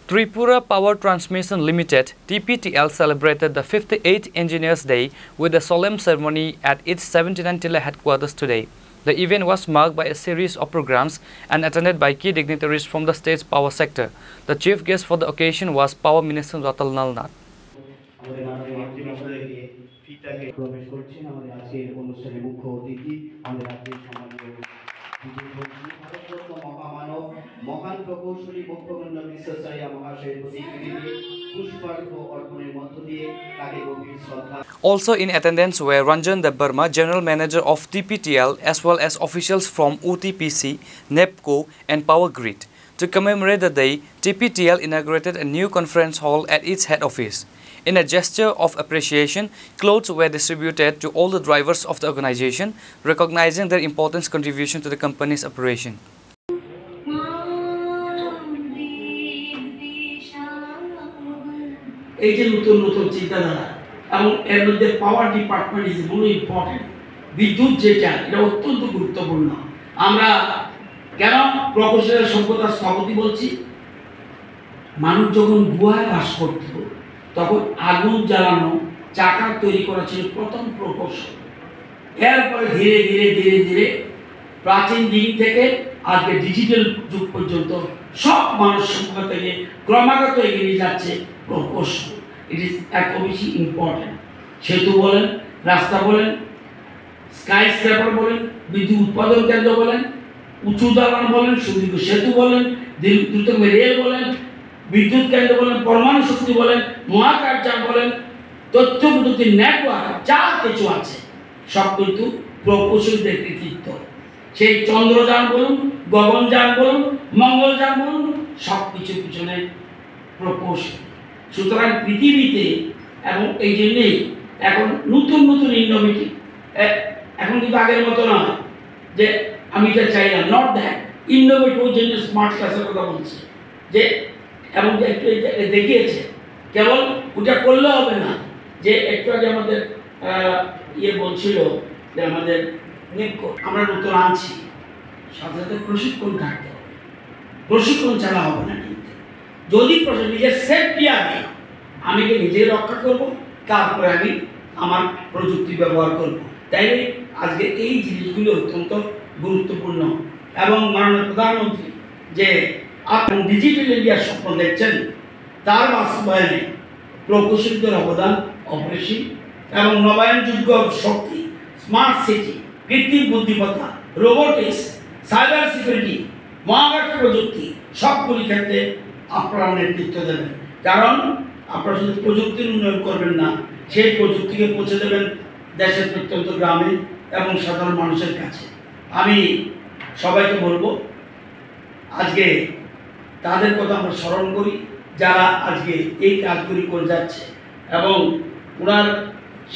Tripura Power Transmission Limited (TPTL) celebrated the 58th Engineers Day with a solemn ceremony at its 79 Tilla headquarters today. The event was marked by a series of programs and attended by key dignitaries from the state's power sector. The chief guest for the occasion was Power Minister Ratal Nalnath. Also in attendance were Ranjan Debbarma, General Manager of TPTL, as well as officials from OTPC, NEPCO and Power Grid. To commemorate the day, TPTL inaugurated a new conference hall at its head office. In a gesture of appreciation, clothes were distributed to all the drivers of the organization, recognizing their important contribution to the company's operation. Power department is very important. বিদ্যুৎ যেটা এটা অত্যন্ত গুরুত্বপূর্ণ। আমরা কেন প্রকৌশলের সভ্যতার স্থপতি বলছি? মানুষ যখন গুহায় বাস করত তখন আগুন জ্বালানো চাকা তৈরি করা ছিল প্রথম প্রকৌশল। এরপরে ধীরে ধীরে ধীরে ধীরে প্রাচীন দিন থেকে আজকে ডিজিটাল যুগ পর্যন্ত সব মানুষ সভ্যতা থেকে ক্রমাগত এগিয়ে যাচ্ছে প্রকৌশল। It is বেশি ইম্পর্টেন্ট। সেতু বলেন, রাস্তা বলেন, স্কাই স্ক্র্যাপার বলেন, বিদ্যুৎ উৎপাদন কেন্দ্র বলেন, উঁচু দালান বলেন, সুদীর্ঘ সেতু বলেন, দ্রুতগামী রেল বলেন, বিদ্যুৎ কেন্দ্র বলেন, পরমাণু শক্তি বলেন, মহাকাশযান বলেন, তথ্য প্রযুক্তির নেটওয়ার্ক যা কিছু আছে সব কিন্তু প্রকৌশলীদের কৃতিত্ব। সেই চন্দ্রযান বলুন, গগনযান বলুন, মঙ্গলযান বলুন, সব কিছুর পিছনে প্রকৌশল। সুতরাং পৃথিবীতে এবং এই জন্যেই এখন নতুন নতুন ইনোভেটিভ, এখন কিন্তু আগের মতো নয় যে আমি এটা চাইলাম, নট দ্যাট ইনোভেটিভ। ওই জন্য স্মার্ট ক্লাসের কথা বলছি যে এবং একটু দেখিয়েছে, কেবল ওটা করলে হবে না। যে একটু আগে আমাদের বলছিল যে আমাদের আমরা নতুন আনছি, সাথে সাথে প্রশিক্ষণ থাকতে হবে। প্রশিক্ষণ ছাড়া হবে না। কিন্তু যদি নিজের সেফটি আগে আমি নিজে রক্ষা করব, তারপরে আমি আমার প্রযুক্তি ব্যবহার করব। তাই আজকে এই জিনিসগুলো অত্যন্ত গুরুত্বপূর্ণ। এবং মাননীয় প্রধানমন্ত্রী যে আপনি ডিজিটাল ইন্ডিয়ার স্বপ্ন দেখছেন, তার বাস্তবায়নে প্রকৌশলীদের অবদান অপরিসীম। এবং নবায়নযোগ্য শক্তি, স্মার্ট সিটি, কৃত্রিম বুদ্ধিমত্তা, রোবোটিক্স, সাইবার সিকিউরিটি, মহাকাশ প্রযুক্তি সবগুলি ক্ষেত্রে আপনারা নেতৃত্ব দেবেন। কারণ আপনারা শুধু প্রযুক্তির উন্নয়ন করবেন না, সেই প্রযুক্তিকে পৌঁছে দেবেন দেশের প্রত্যন্ত গ্রামে এবং সাধারণ মানুষের কাছে। আমি সবাইকে বলবো, আজকে তাদের কথা আমরা স্মরণ করি যারা আজকে এই কাজগুলি করে যাচ্ছে এবং ওনার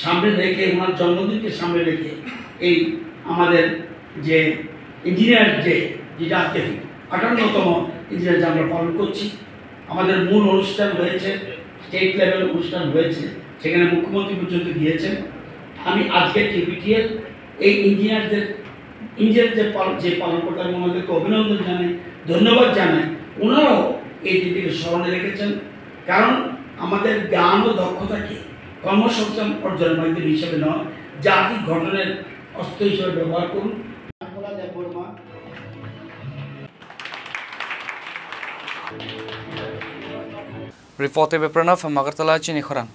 সামনে রেখে, ওনার জন্মদিনকে সামনে রেখে এই আমাদের যে ইঞ্জিনিয়ার ডে, যেটা আজকে 58তম ইঞ্জিনিয়ার ডে আমরা পালন করছি। আমাদের মূল অনুষ্ঠান হয়েছে, স্টেট লেভেল অনুষ্ঠান হয়েছে, সেখানে মুখ্যমন্ত্রী পর্যন্ত গিয়েছেন। আমি আজকে TPTL এই ইঞ্জিনিয়ার যে পালন করতে আমি ওনাদেরকে অভিনন্দন জানাই, ধন্যবাদ জানাই। ওনারাও এই দিনটিকে স্মরণে রেখেছেন। কারণ আমাদের জ্ঞান ও দক্ষতাকে কর্মসংস্থান অর্জনের মাধ্যম হিসেবে নয়, জাতির গঠনের অস্ত্র হিসেবে ব্যবহার করুন। Reporter Pranav from Agartala, Chini Khoran.